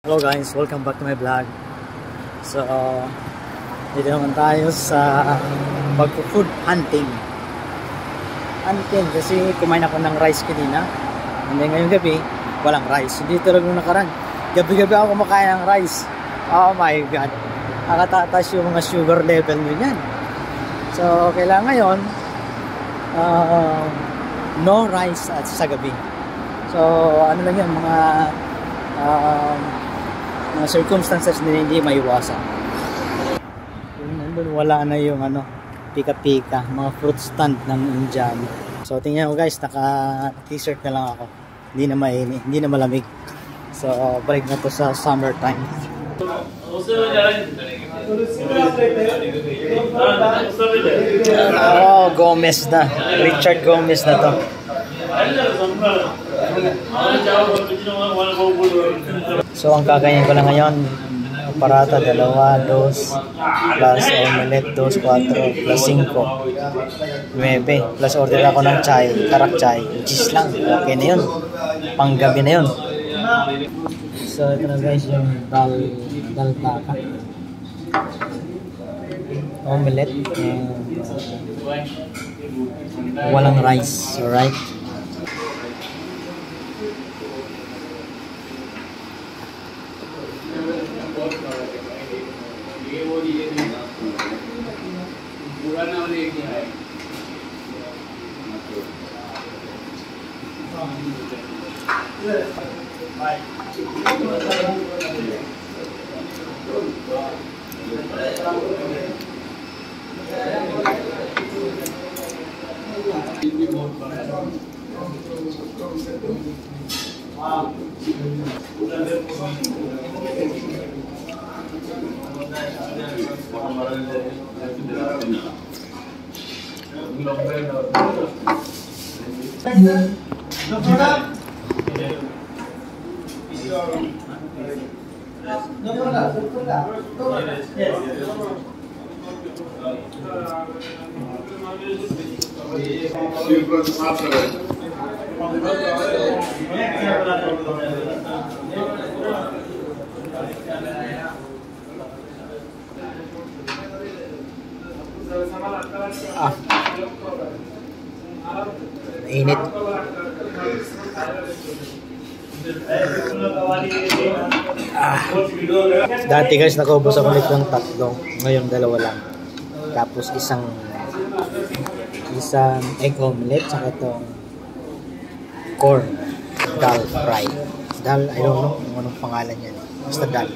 Hello guys, welcome back to my vlog. So, dito naman tayo sa pag-food hunting. Kasi kumain ako ng rice kanina. And then ngayong gabi, walang rice. Hindi talaga nung nakaraan. Gabi-gabi ako kumakain ng rice. Oh my god. Nakatatas yung mga sugar level nyo yan. So, kailangan ngayon, no rice at sa gabi. So, ano lang yan, mga circumstances na hindi maiwasan. Yung nandun, wala na yung pika-pika, mga fruit stand ng Indiano. So tingnan ko guys, naka t-shirt na lang ako. Hindi na mainit, hindi na malamig. So balik na to sa summer time. Oh, Gomez na. Richard Gomez na to. So ang kakainin ko lang ngayon, parata 2, 2 plus omelette 2, 4 plus 5 9 plus order ako ng chai, karak chai, cheese lang, okay na yun, pang gabi na yun. So ito na guys yung dal taka, omelette and walang rice, alright. Init. Dati guys nakaubos ako nito ng 3, ngayon 2 lang. Tapos isang egg omelette saka itong corn dal fry. Dal, I don't know kung anong pangalan yan. Basta dal.